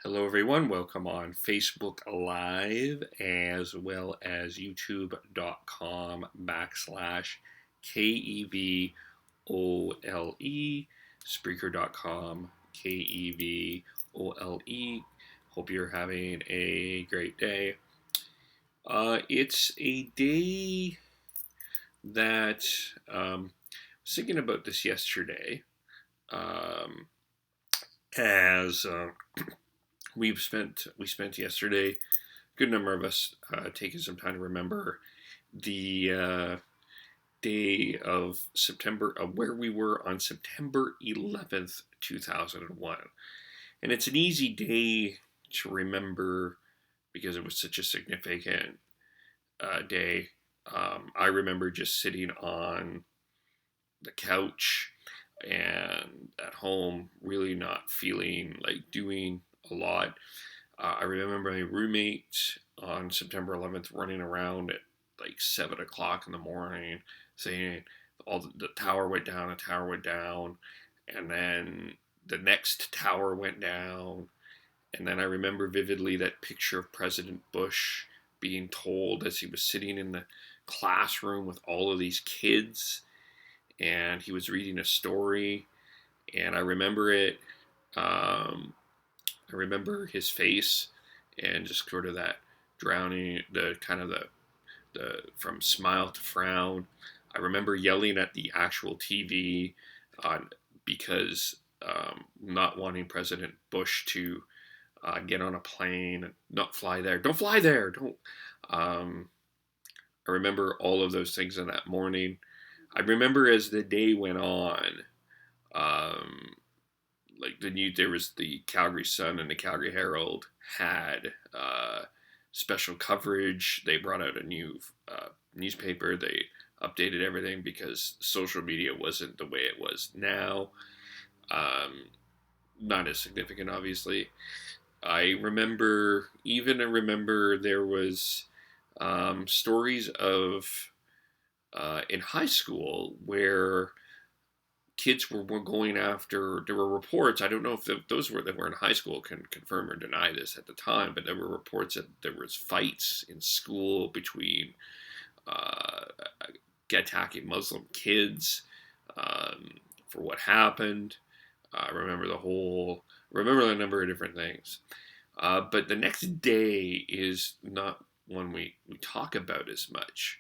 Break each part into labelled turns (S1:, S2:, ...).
S1: Hello, everyone. Welcome on Facebook Live as well as youtube.com/KEVOLE, Spreaker.com, KEVOLE. Hope you're having a great day. It's a day that I was thinking about this yesterday um, as we spent yesterday, a good number of us taking some time to remember the day of September, where we were on September 11th, 2001. And it's an easy day to remember because it was such a significant day. I remember just sitting on the couch and at home, really not feeling like doing a lot. I remember my roommate on September 11th running around at like 7 o'clock in the morning saying the tower went down, the tower went down, and then the next tower went down. And then I remember vividly that picture of President Bush being told as he was sitting in the classroom with all of these kids and he was reading a story. And I remember it. I remember his face and just sort of that drowning, the kind of the from smile to frown. I remember yelling at the actual TV because not wanting President Bush to get on a plane and not fly there. Don't fly there. Don't. Um, I remember all of those things in that morning. I remember as the day went on, um, like there was the Calgary Sun and the Calgary Herald had special coverage. They brought out a new newspaper. They updated everything because social media wasn't the way it was now. Um, Not as significant, obviously. I remember there was stories of in high school where kids were going after. There were reports. I don't know if those that were in high school can confirm or deny this at the time, but there were reports that there was fights in school between uh, attacking Muslim kids um, for what happened. I remember remember a number of different things. But the next day is not one we talk about as much,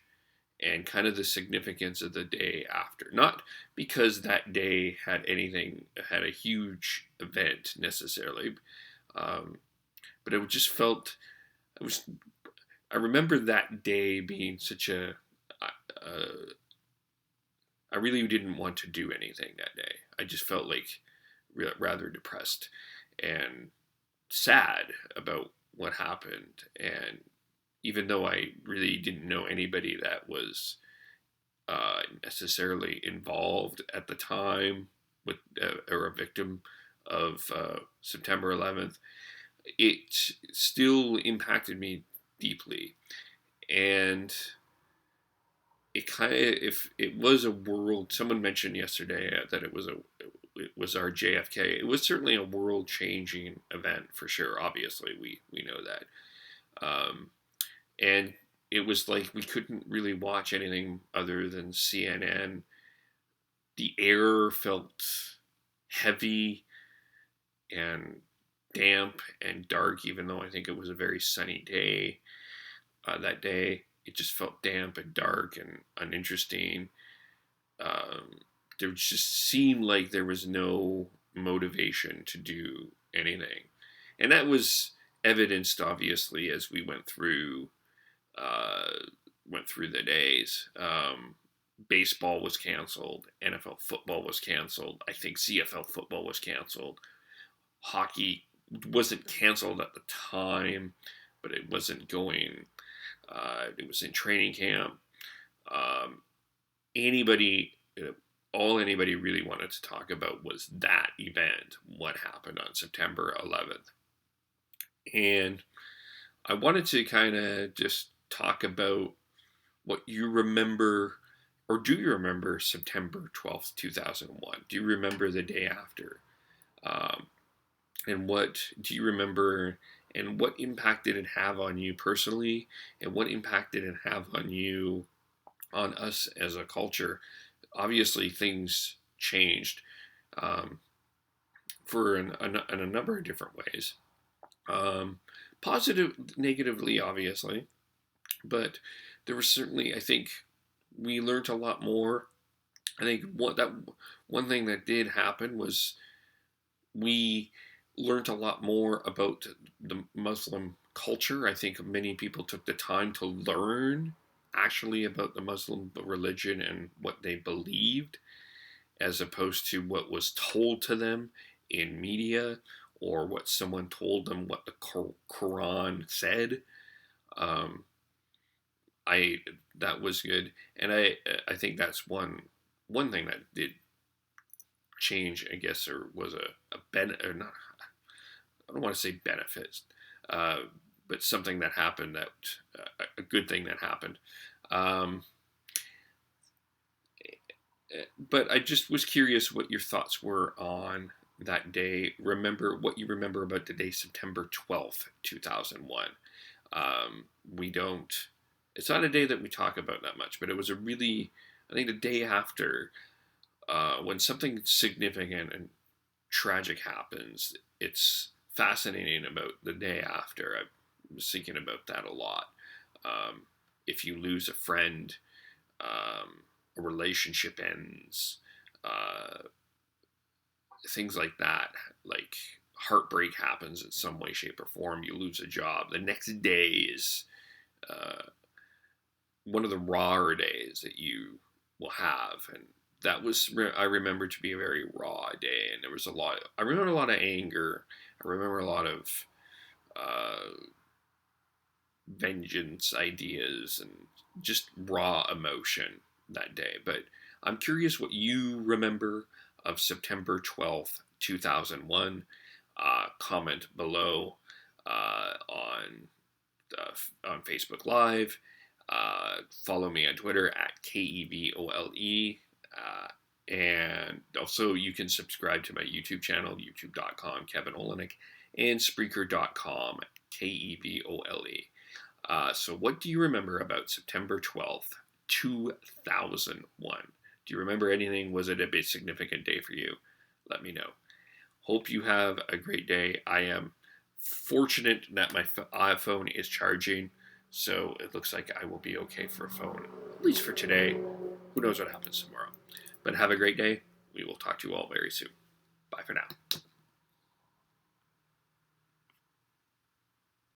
S1: and kind of the significance of the day after. Not because that day had a huge event necessarily, um, but it just felt. It was. I remember that day being such a. Uh, I really didn't want to do anything that day. I just felt like rather depressed and sad about what happened. And even though I really didn't know anybody that was necessarily involved at the time with or a victim of September 11th, it still impacted me deeply. And it kind of, if it was a world, someone mentioned yesterday that it was our JFK. It was certainly a world changing event for sure. Obviously, we know that. Um, and it was like we couldn't really watch anything other than CNN. The air felt heavy and damp and dark, even though I think it was a very sunny day that day. It just felt damp and dark and uninteresting. Um, there just seemed like there was no motivation to do anything. And that was evidenced, obviously, as we uh, went through the days. Baseball was canceled. NFL football was canceled. I think CFL football was canceled. Hockey wasn't canceled at the time, but it wasn't going. It was in training camp. Um, anybody, all anybody really wanted to talk about was that event, what happened on September 11th. And I wanted to kind of just talk about what you remember, or do you remember September 12th, 2001? Do you remember the day after? Um, And what do you remember, and what impact did it have on you personally, and what impact did it have on you, on us as a culture? Obviously, things changed um, for in a number of different ways. Um, Positive, negatively, obviously, but there was certainly, I think, we learned a lot more. I think one thing that did happen was we learned a lot more about the Muslim culture. I think many people took the time to learn actually about the Muslim religion and what they believed, as opposed to what was told to them in media or what someone told them what the Quran said. Um, I That was good, and I think that's one thing that did change, I guess, or was a benefit, or not. I don't want to say benefits, uh, but something that happened, that a good thing that happened. Um, but I just was curious what your thoughts were on that day. Remember what you remember about the day, September 12th, 2001. We don't. It's not a day that we talk about that much, but it was a really, I think, the day after, when something significant and tragic happens. It's fascinating about the day after. I was thinking about that a lot. Um, if you lose a friend, a relationship ends, uh, things like that, like heartbreak happens in some way, shape, or form. You lose a job. The next day is uh, one of the rawer days that you will have, and that was, I remember, to be a very raw day, and there was a lot. I remember a lot of anger. I remember a lot of uh, vengeance ideas and just raw emotion that day. But I'm curious what you remember of September 12th, 2001. Comment below on Facebook Live. Follow me on Twitter at KEBOLE. And also, you can subscribe to my YouTube channel, youtube.com, Kevin Olenek, and Spreaker.com, KEBOLE. So, what do you remember about September 12th, 2001? Do you remember anything? Was it a bit significant day for you? Let me know. Hope you have a great day. I am fortunate that my iPhone is charging, so it looks like I will be okay for a phone, at least for today. Who knows what happens tomorrow? But have a great day. We will talk to you all very soon. Bye for now.